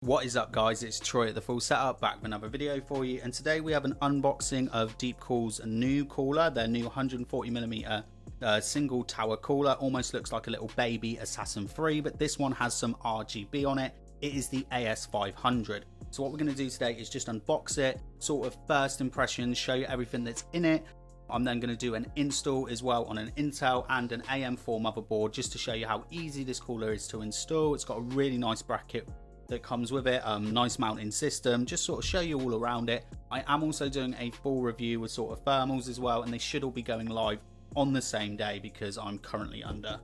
What is up guys, it's Troy at the Full Setup, back with another video for you, and today we have an unboxing of Deepcool's new cooler, their new 140mm single tower cooler. Almost looks like a little baby Assassin 3, but this one has some RGB on it. It is the AS500. So what we're going to do today is just unbox it, sort of first impressions, show you everything that's in it. I'm then going to do an install as well on an Intel and an AM4 motherboard, just to show you how easy this cooler is to install. It's got a really nice bracket that comes with it, nice mounting system, just sort of show you all around it. I am also doing a full review with sort of thermals as well, and they should all be going live on the same day because I'm currently under,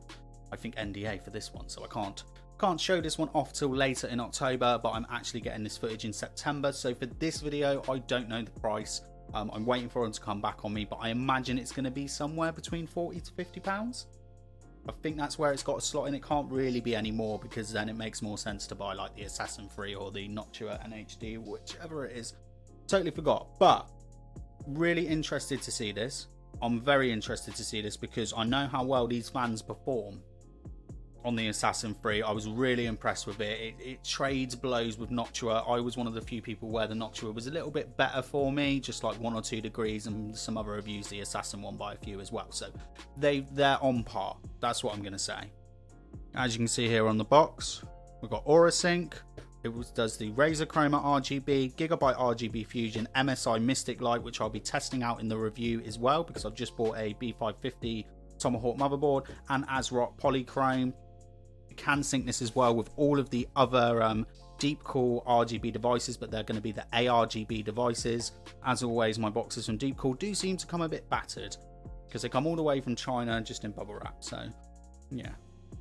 I think, NDA for this one, so I can't show this one off till later in October, but I'm actually getting this footage in September. So for this video, I don't know the price. I'm waiting for them to come back on me, but I imagine it's going to be somewhere between 40 to 50 pounds. I think that's where it's got a slot in. It can't really be any more, because then it makes more sense to buy like the Assassin 3 or the Noctua NHD, whichever it is. Totally forgot, but really interested to see this. I'm very interested to see this because I know how well these fans perform on the Assassin 3. I was really impressed with it. It trades blows with Noctua. I was one of the few people where the Noctua was a little bit better for me, just like 1 or 2 degrees, and some other reviews the Assassin one by a few as well. So they're on par. That's what I'm going to say. As you can see here on the box, we've got Aura Sync. It does the Razer Chroma RGB, Gigabyte RGB Fusion, MSI Mystic Light, which I'll be testing out in the review as well, because I've just bought a B550 Tomahawk motherboard, and ASRock Polychrome. Can sync this as well with all of the other Deepcool RGB devices, but they're going to be the A-RGB devices. As always, my boxes from Deepcool do seem to come a bit battered because they come all the way from China just in bubble wrap. So yeah,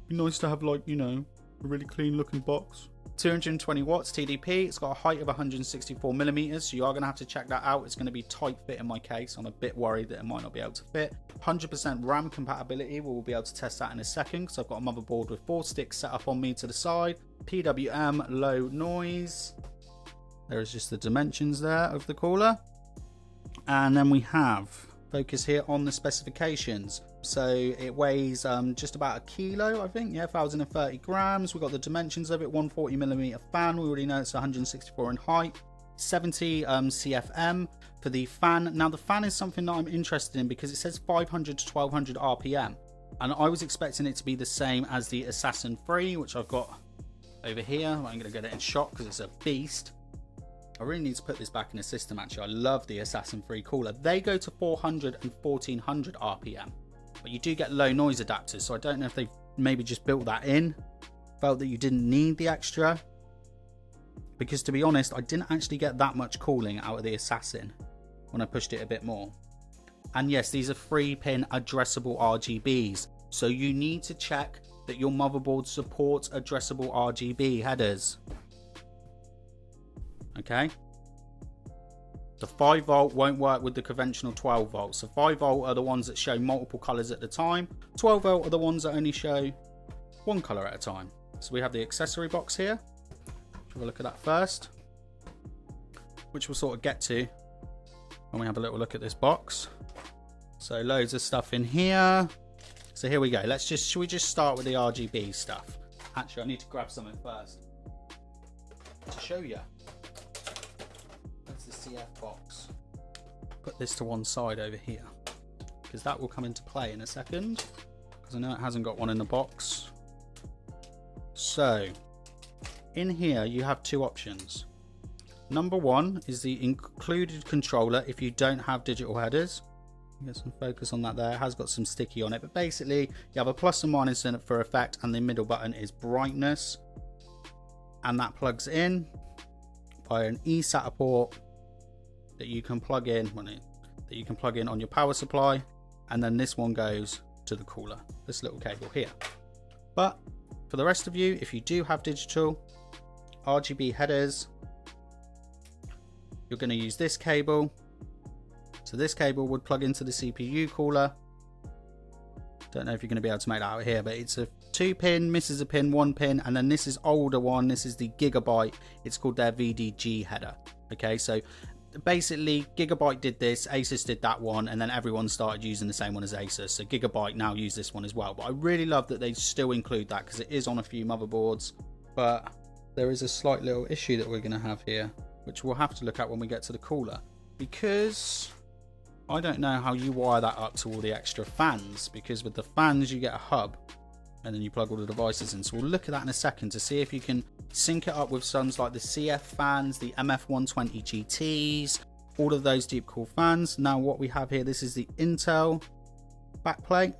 be nice to have, like, you know, a really clean looking box. 220 watts TDP. It's got a height of 164mm, so you are going to have to check that out. It's going to be tight fit in my case. I'm a bit worried that it might not be able to fit. 100% RAM compatibility. We'll be able to test that in a second, because I've got a motherboard with 4 sticks set up on me to the side. PWM, low noise. There is just the dimensions there of the cooler. And then we have, focus here on the specifications. So it weighs just about 1 kilo, I think. Yeah, 1,030 grams. We've got the dimensions of it. 140mm fan. We already know it's 164 in height. 70 CFM for the fan. Now the fan is something that I'm interested in, because it says 500 to 1200 RPM, and I was expecting it to be the same as the Assassin 3, which I've got over here. I'm going to get it in shot because it's a beast. I really need to put this back in the system. Actually, I love the Assassin 3 cooler. They go to 400 and 1400 RPM, but you do get low noise adapters, so I don't know if they've maybe just built that in, felt that you didn't need the extra, because to be honest, I didn't actually get that much cooling out of the Assassin when I pushed it a bit more. And yes, these are 3-pin addressable RGBs, so you need to check that your motherboard supports addressable RGB headers. Okay, the 5 volt won't work with the conventional 12 volts. So 5 volt are the ones that show multiple colors at the time. 12 volt are the ones that only show one color at a time. So we have the accessory box here. Let's have a look at that first, which we'll sort of get to when we have a little look at this box. So loads of stuff in here. So here we go. Should we just start with the RGB stuff? Actually, I need to grab something first to show you. That's the CF box. Put this to one side over here, because that will come into play in a second, because I know it hasn't got one in the box. So in here you have 2 options. Number 1 is the included controller if you don't have digital headers. Get some focus on that there. It has got some sticky on it, but basically you have a plus and minus in it for effect, and the middle button is brightness, and that plugs in by an eSATA port that you can plug in on your power supply, and then this one goes to the cooler, this little cable here. But for the rest of you, if you do have digital RGB headers, you're going to use this cable. So this cable would plug into the CPU cooler. Don't know if you're going to be able to make that out here, but it's a 2-pin, misses a pin, 1 pin, and then this is older one. This is the Gigabyte. It's called their VDG header. Okay, so basically Gigabyte did this, Asus did that one, and then everyone started using the same one as Asus. So Gigabyte now use this one as well. But I really love that they still include that, because it is on a few motherboards. But there is a slight little issue that we're going to have here, which we'll have to look at when we get to the cooler, because I don't know how you wire that up to all the extra fans, because with the fans you get a hub and then you plug all the devices in. So we'll look at that in a second to see if you can sync it up with some like the CF fans, the MF120 GTs, all of those Deepcool fans. Now what we have here, this is the Intel backplate.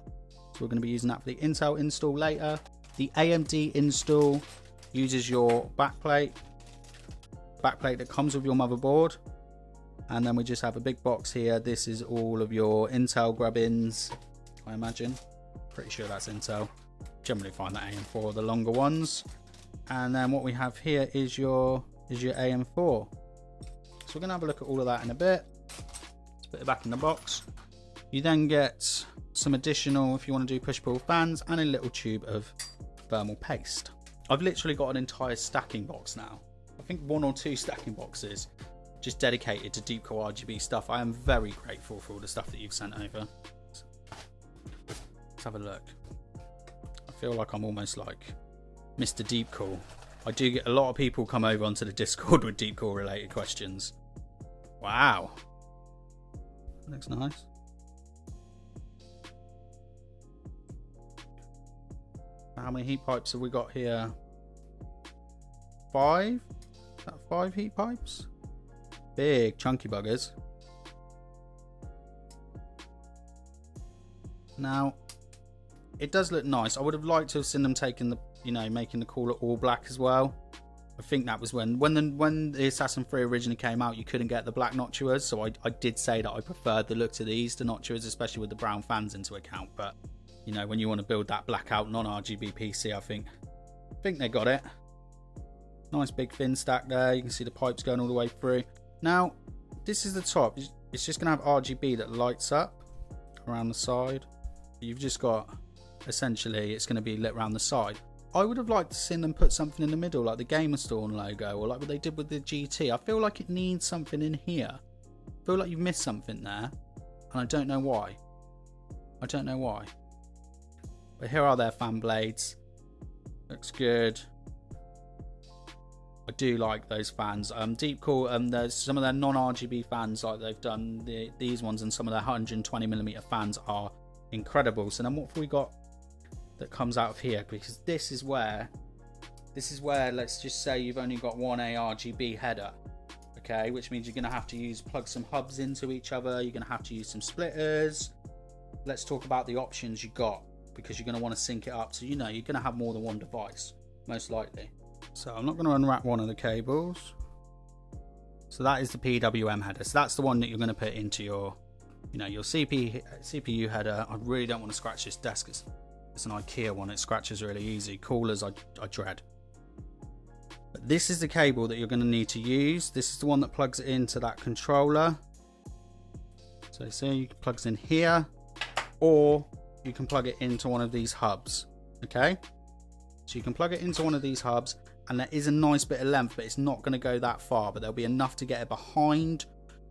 So we're going to be using that for the Intel install later. The AMD install uses your backplate that comes with your motherboard. And then we just have a big box here. This is all of your Intel grubbins, I imagine. Pretty sure that's Intel. Generally find that AM4 are the longer ones. And then what we have here is your AM4. So we're going to have a look at all of that in a bit. Let's put it back in the box. You then get some additional, if you want to do push-pull fans, and a little tube of thermal paste. I've literally got an entire stacking box now. I think 1 or 2 stacking boxes just dedicated to Deepcool RGB stuff. I am very grateful for all the stuff that you've sent over. Let's have a look. I feel like I'm almost like Mr. Deepcool. I do get a lot of people come over onto the Discord with Deepcool related questions. Wow. That looks nice. How many heat pipes have we got here? 5? Is that 5 heat pipes? Big chunky buggers. Now, it does look nice. I would have liked to have seen them taking the, making the cooler all black as well. I think that was when the Assassin 3 originally came out, you couldn't get the black notchers. So I did say that I preferred the look to these to notchers, especially with the brown fans into account. But when you want to build that blackout non-RGB PC, I think they got it. Nice big fin stack there. You can see the pipes going all the way through. Now, this is the top. It's just going to have RGB that lights up around the side. You've just got, essentially, it's going to be lit around the side. I would have liked to see them put something in the middle, like the Gamerstorm logo, or like what they did with the GT. I feel like it needs something in here. I feel like you've missed something there, and I don't know why. But here are their fan blades. Looks good. I do like those fans. Deepcool, there's some of their non-RGB fans, like they've done these ones, and some of their 120mm fans are incredible. So then what have we got that comes out of here? Because this is where let's just say you've only got one A-RGB header, okay, which means you're going to have to plug some hubs into each other. You're going to have to use some splitters. Let's talk about the options you got, because you're going to want to sync it up, so you're going to have more than one device, most likely. So I'm not going to unwrap one of the cables. So that is the PWM header. So that's the one that you're going to put into your, your CPU header. I really don't want to scratch this desk. It's an IKEA one. It scratches really easy. Coolers I dread. But this is the cable that you're going to need to use. This is the one that plugs it into that controller. So see, it plugs in here, or you can plug it into one of these hubs. Okay, so you can plug it into one of these hubs, and there is a nice bit of length, but it's not going to go that far, but there'll be enough to get it behind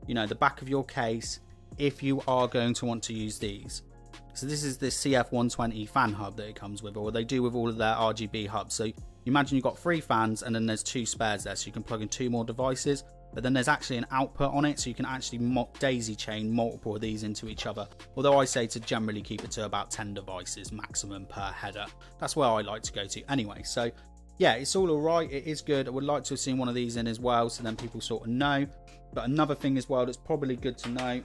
the back of your case if you are going to want to use these. So this is the CF120 fan hub that it comes with, or they do with all of their RGB hubs. So you imagine you've got 3 fans and then there's 2 spares there, so you can plug in 2 more devices, but then there's actually an output on it, so you can actually daisy chain multiple of these into each other. Although I say to generally keep it to about 10 devices maximum per header. That's where I like to go to anyway. So yeah, it's all alright, it is good. I would like to have seen one of these in as well, so then people sort of know. But another thing as well that's probably good to know,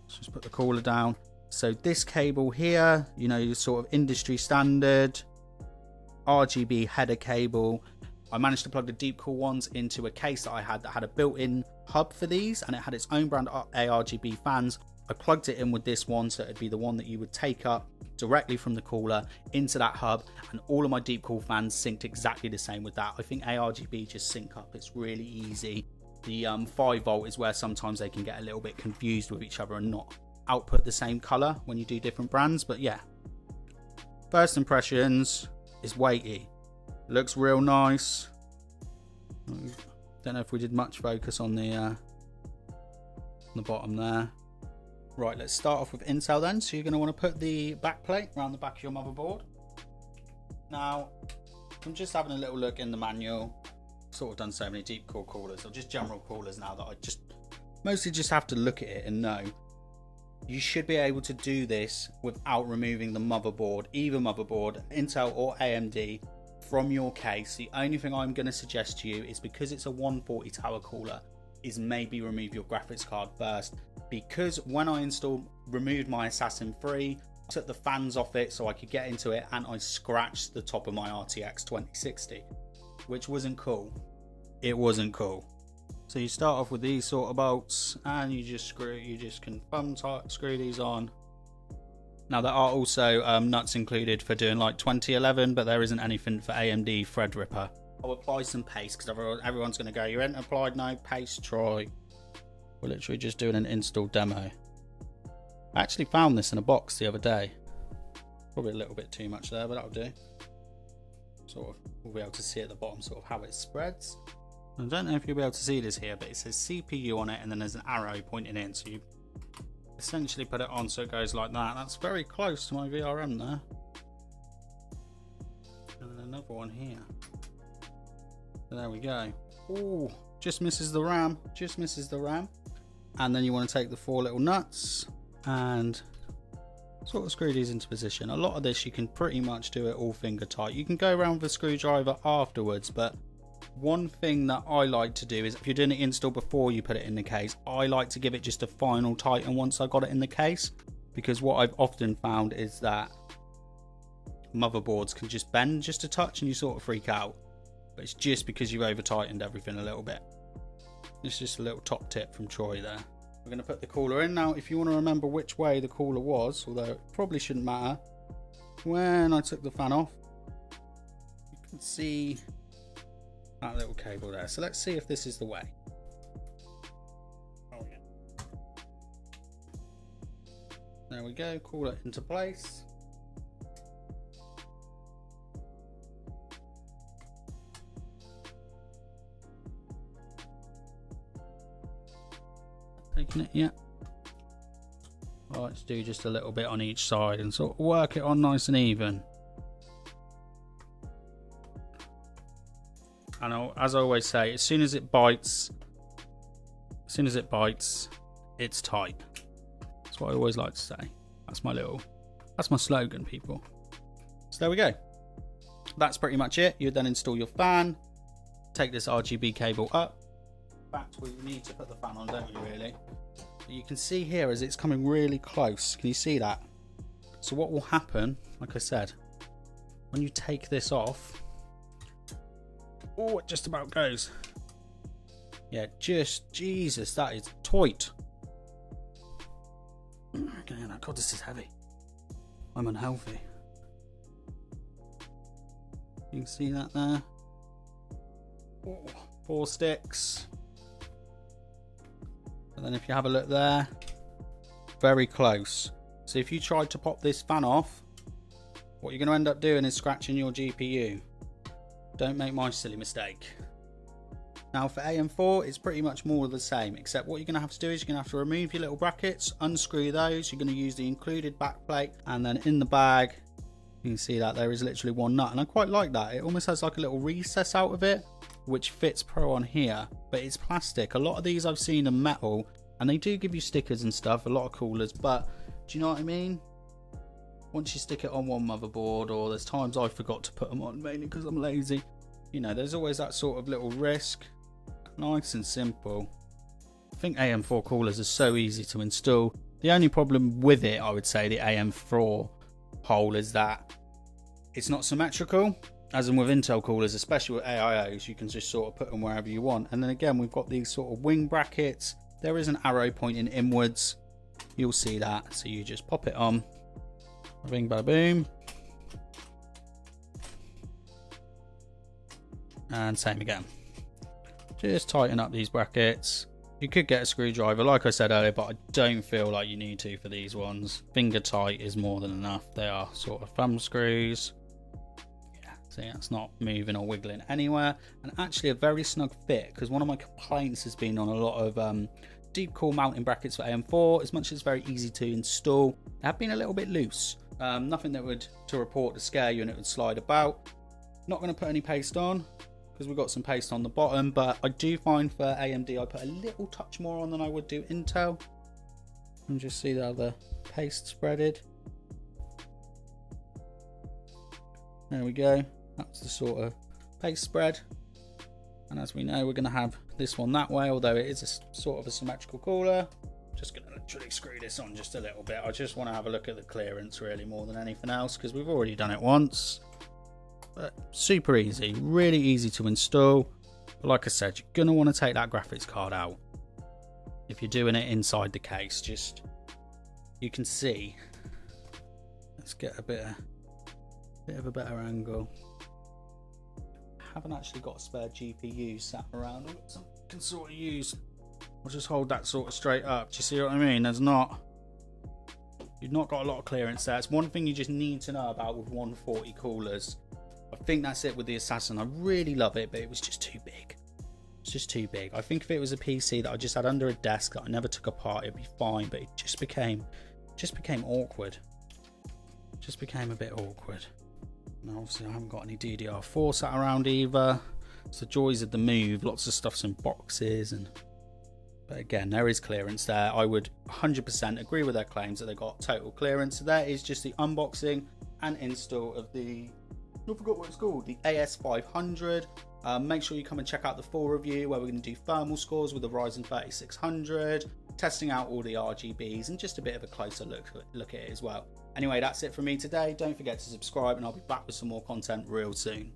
let's just put the cooler down. So this cable here, your sort of industry standard RGB header cable. I managed to plug the Deepcool ones into a case that I had a built-in hub for these, and it had its own brand A-RGB fans. I plugged it in with this one, so it'd be the one that you would take up directly from the cooler into that hub, and all of my Deepcool fans synced exactly the same with that. I think A-RGB just sync up, it's really easy. The 5 volt is where sometimes they can get a little bit confused with each other and not output the same color when you do different brands. But yeah, first impressions is weighty, looks real nice. Don't know if we did much focus on the bottom there. Right, let's start off with Intel then. So you're going to want to put the back plate around the back of your motherboard. Now I'm just having a little look in the manual. Sort of done so many Deepcool coolers, or just general coolers now, that I just mostly just have to look at it and know. You should be able to do this without removing the motherboard, either motherboard, Intel or AMD, from your case. The only thing I'm going to suggest to you is, because it's a 140 tower cooler, is maybe remove your graphics card first, because when I removed my Assassin 3, took the fans off it so I could get into it, and I scratched the top of my RTX 2060, which wasn't cool. It wasn't cool. So you start off with these sort of bolts, and you just can thumb tight screw these on. Now there are also nuts included for doing like 2011, but there isn't anything for AMD Threadripper. I'll apply some paste, because everyone's going to go, you ain't applied no paste, Troy. We're literally just doing an install demo. I actually found this in a box the other day. Probably a little bit too much there, but that'll do. Sort of, we'll be able to see at the bottom sort of how it spreads. I don't know if you'll be able to see this here, but it says CPU on it, and then there's an arrow pointing in, so you essentially put it on so it goes like that. That's very close to my VRM there. And then another one here. So there we go. Ooh, just misses the RAM, just misses the RAM. And then you want to take the 4 little nuts and sort of screw these into position. A lot of this you can pretty much do it all finger tight. You can go around with a screwdriver afterwards, but one thing that I like to do is, if you're doing an install before you put it in the case, I like to give it just a final tighten once I got it in the case, because what I've often found is that motherboards can just bend just a touch and you sort of freak out, but it's just because you've over tightened everything a little bit. It's just a little top tip from Troy there. We're going to put the cooler in now. If you want to remember which way the cooler was, although it probably shouldn't matter, when I took the fan off, you can see that little cable there. So let's see if this is the way. Oh, yeah. There we go, cooler into place. Taking it, yeah. Let's do just a little bit on each side and sort of work it on nice and even. And as I always say, as soon as it bites, it's tight. That's what I always like to say. That's my slogan, people. So there we go. That's pretty much it. You then install your fan, take this RGB cable up. In fact, we need to put the fan on, don't we, really? But you can see here as it's coming really close. Can you see that? So what will happen, like I said, when you take this off, oh, it just about goes. Yeah, just, Jesus, that is tight. God, this is heavy. I'm unhealthy. You can see that there. Oh, 4 sticks. And then if you have a look there, very close. So if you tried to pop this fan off, what you're going to end up doing is scratching your GPU. Don't make my silly mistake. Now for AM4, it's pretty much more of the same, except what you're going to have to do is you're going to have to remove your little brackets, unscrew those. You're going to use the included back plate, and then in the bag, you can see that there is literally one nut, and I quite like that. It almost has like a little recess out of it, which fits pro on here, but it's plastic. A lot of these I've seen are metal, and they do give you stickers and stuff, a lot of coolers, but do you know what I mean? Once you stick it on one motherboard, or there's times I forgot to put them on, mainly because I'm lazy, you know, there's always that sort of little risk. Nice and simple. I think AM4 coolers are so easy to install. The only problem with it, I would say, the AM4 hole, is that it's not symmetrical, as in with Intel coolers, especially with AIOs. You can just sort of put them wherever you want. And then again, we've got these sort of wing brackets. There is an arrow pointing inwards. You'll see that. So you just pop it on. Bing, bada boom. And same again. Just tighten up these brackets. You could get a screwdriver, like I said earlier, but I don't feel like you need to for these ones. Finger tight is more than enough. They are sort of thumb screws. Yeah, see, that's not moving or wiggling anywhere. And actually a very snug fit, because one of my complaints has been on a lot of Deepcool mounting brackets for AM4. As much as it's very easy to install, they have been a little bit loose. Nothing that would to report to scare you, and it would slide about. Not going to put any paste on because we've got some paste on the bottom, but I do find for AMD I put a little touch more on than I would do Intel. And just see how the paste spreaded. There we go. That's the sort of paste spread. And as we know, we're going to have this one that way, although it is a sort of a symmetrical cooler. Just going to literally screw this on just a little bit. I just want to have a look at the clearance really more than anything else, because we've already done it once. But super easy, really easy to install. But like I said, you're going to want to take that graphics card out if you're doing it inside the case. Just, you can see. Let's get a bit of a better angle. I haven't actually got a spare GPU sat around that I can sort of use. I'll just hold that sort of straight up. Do you see what I mean? You've not got a lot of clearance there. It's one thing you just need to know about with 140 coolers. I think that's it with the Assassin. I really love it, but it was just too big. It's just too big. I think if it was a PC that I just had under a desk that I never took apart, it'd be fine, but it just became awkward. Just became a bit awkward. And obviously I haven't got any DDR4 sat around either. It's the joys of the move. Lots of stuff's in boxes, but again, there is clearance there. I would 100% agree with their claims that they got total clearance. So that is just the unboxing and install of the, I forgot what it's called, the AS500. Make sure you come and check out the full review where we're going to do thermal scores with the Ryzen 3600, testing out all the RGBs and just a bit of a closer look at it as well. Anyway, that's it from me today. Don't forget to subscribe and I'll be back with some more content real soon.